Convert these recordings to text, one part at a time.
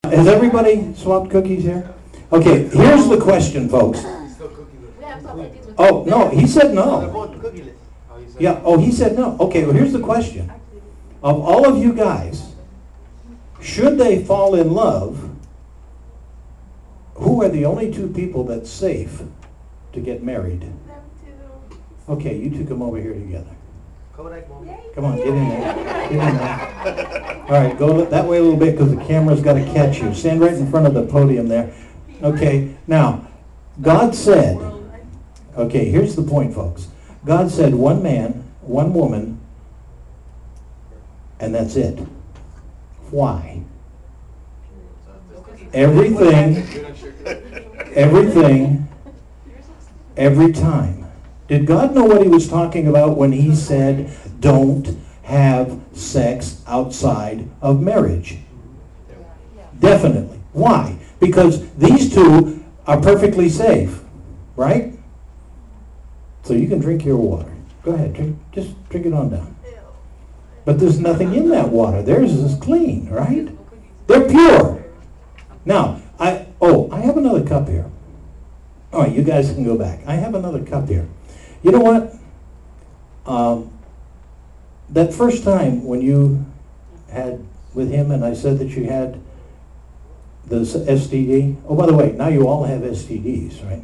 Has everybody swapped cookies here? Okay, here's the question, folks. Oh, no, he said no. Yeah, oh, he said no. Okay, well, here's the question. Of all of you guys, should they fall in love, who are the only two people that's safe to get married? Okay, you two come over here together. Come on, get in there. Get in there. All right, go that way a little bit because the camera's got to catch you. Stand right in front of the podium there. Okay, now, God said, okay, here's the point, folks. God said one man, one woman, and that's it. Why? Everything, every time. Did God know what he was talking about when he said, don't have sex outside of marriage? Definitely. Why? Because these two are perfectly safe, right? So you can drink your water. Go ahead, just drink it on down. But there's nothing in that water. Theirs is clean, right? They're pure. Now, I have another cup here. All right, you guys can go back. I have another cup here. You know what? That first time when you had with him and I said that you had the STD. Oh, by the way, now you all have STDs, right?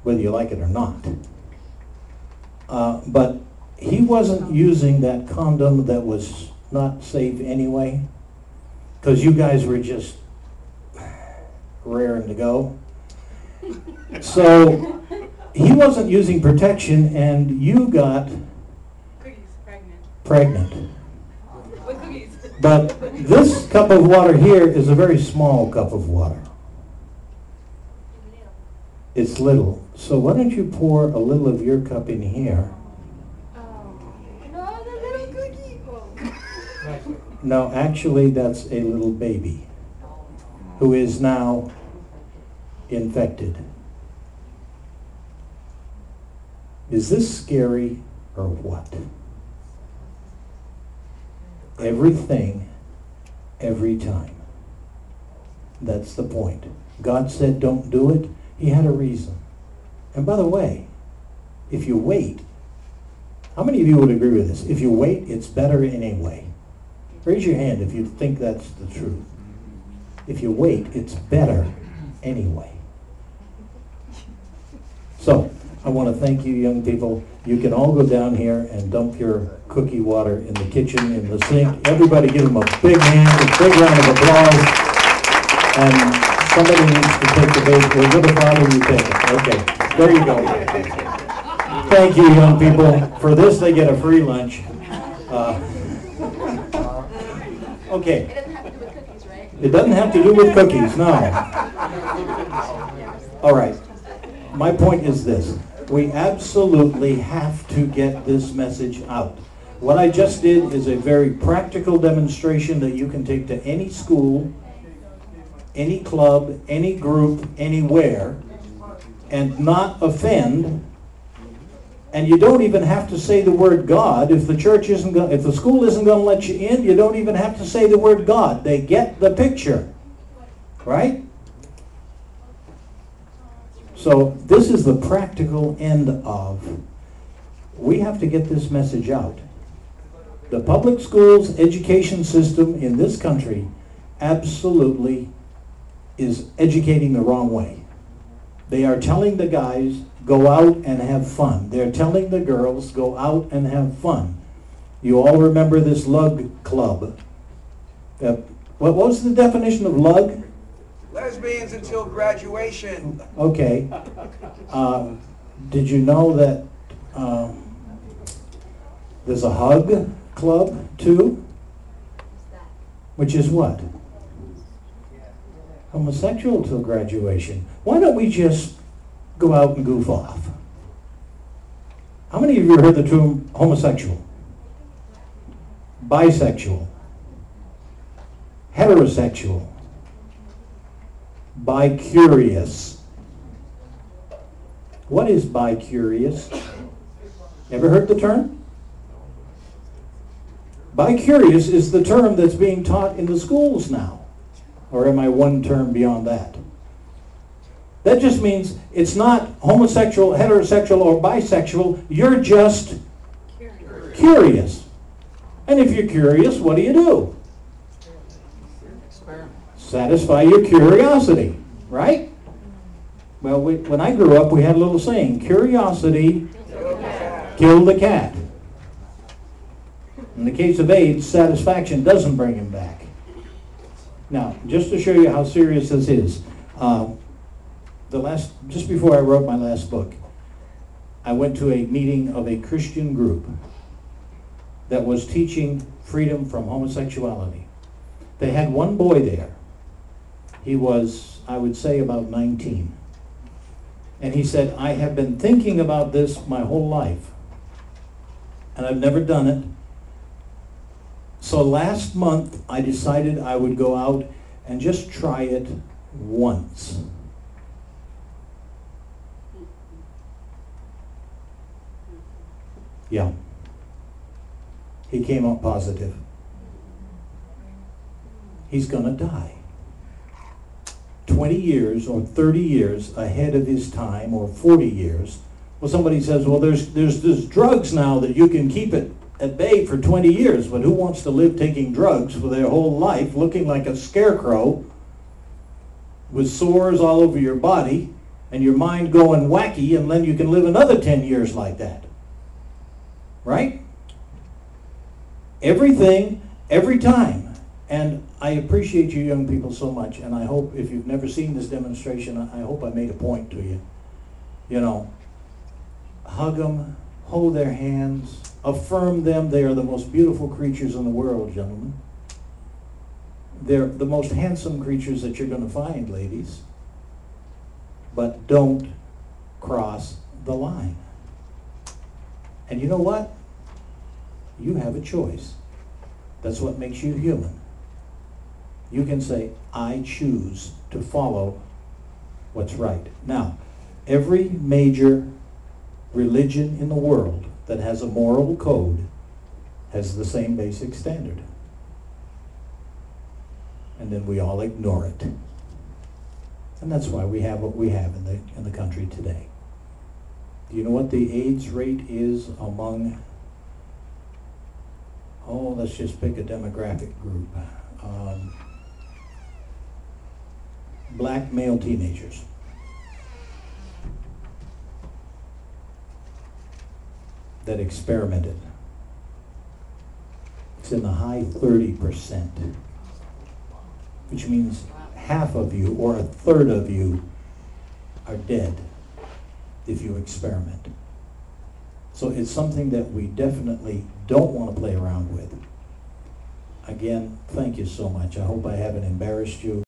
Whether you like it or not. But he wasn't using that condom that was not safe anyway, because you guys were just raring to go. So he wasn't using protection, and you got pregnant. With cookies. But this cup of water here is a very small cup of water. It's little. So why don't you pour a little of your cup in here? No, the little cookie. No, actually that's a little baby who is now infected. Is this scary or what? Everything, every time. That's the point. God said don't do it. He had a reason. And by the way, if you wait, how many of you would agree with this? If you wait, it's better anyway. Raise your hand if you think that's the truth. If you wait, it's better anyway. So, I want to thank you young people. You can all go down here and dump your cookie water in the kitchen, in the sink. Everybody give them a big hand, a big round of applause. And somebody needs to take the baby. We'll give a father, you take it. Okay, there you go. Thank you, young people. For this, they get a free lunch. Okay. It doesn't have to do with cookies, right? It doesn't have to do with cookies, no. All right. My point is this. We absolutely have to get this message out. What I just did is a very practical demonstration that you can take to any school, any club, any group, anywhere, and not offend. And you don't even have to say the word God. If the church isn't going, if the school isn't going to let you in, you don't even have to say the word God. They get the picture, right? So this is the practical end of. We have to get this message out. The public schools education system in this country absolutely is educating the wrong way. They are telling the guys, go out and have fun. They're telling the girls, go out and have fun. You all remember this lug club. What was the definition of lug? Lesbians until graduation. Okay. Did you know that there's a hug club too? Which is what? Homosexual till graduation. Why don't we just go out and goof off? How many of you heard the term homosexual? Bisexual? Heterosexual? Bicurious? What is bicurious? Ever heard the term? Bicurious is the term that's being taught in the schools now. Or am I one term beyond that? That just means it's not homosexual, heterosexual, or bisexual. You're just curious. And if you're curious, what do? Satisfy your curiosity, right? Well, when I grew up, we had a little saying, curiosity killed the cat. In the case of AIDS, satisfaction doesn't bring him back. Now, just to show you how serious this is, just before I wrote my last book, I went to a meeting of a Christian group that was teaching freedom from homosexuality. They had one boy there. He was, I would say, about 19. And he said, I have been thinking about this my whole life, and I've never done it. So last month, I decided I would go out and just try it once. Yeah. He came up positive. He's going to die. 20 years or 30 years ahead of his time, or 40 years. Well, somebody says, well, there's drugs now that you can keep it at bay for 20 years, but who wants to live taking drugs for their whole life, looking like a scarecrow with sores all over your body and your mind going wacky, and then you can live another 10 years like that? Right? Everything, every time. And I appreciate you young people so much, and I hope, if you've never seen this demonstration, I hope I made a point to you. You know, hug them, hold their hands, affirm them. They are the most beautiful creatures in the world, gentlemen. They're the most handsome creatures that you're going to find, ladies. But don't cross the line. And you know what? You have a choice. That's what makes you human. You can say, I choose to follow what's right. Now, every major religion in the world that has a moral code has the same basic standard. And then we all ignore it. And that's why we have what we have in the country today. Do you know what the AIDS rate is among, let's just pick a demographic group. Black male teenagers. That experimented. It's in the high 30%, which means half of you or a third of you are dead if you experiment. So it's something that we definitely don't want to play around with. Again, thank you so much. I hope I haven't embarrassed you.